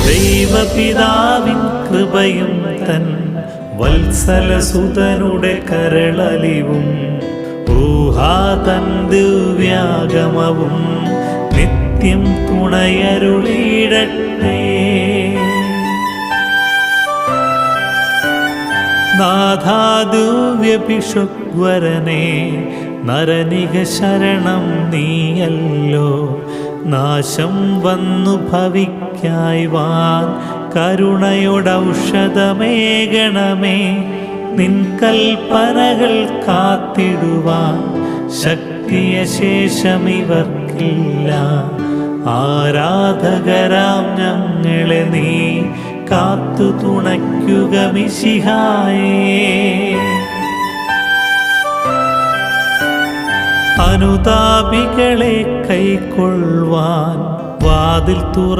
ദൈവപിതാവിൻ കൃപയും തൻ വത്സലസുതനുടെ കരളലിവും ഊഹാതൻ ദിവ്യാഗമവും നിത്യം തുണയരുളിയിടട്ടെ. നാഥാദിവ്യഭിഷഗ്വരനെ നരനിക ശരണം നീയല്ലോ. നാശം വന്നു ഭവിക്കായി വാൻ കരുണയോടൗഷധമേകണമേ. നിൻ കൽപ്പനകൾ കാത്തിടുവാൻ ശക്തിയ ശേഷമിവർക്കില്ല. ആരാധകരാം ഞങ്ങളെ നീ കാത്തു തുണയ്ക്കുക മിശിഹായേ. അനുതാപികളെ കൈക്കൊള്ളുവാൻ വാതിൽ തുറ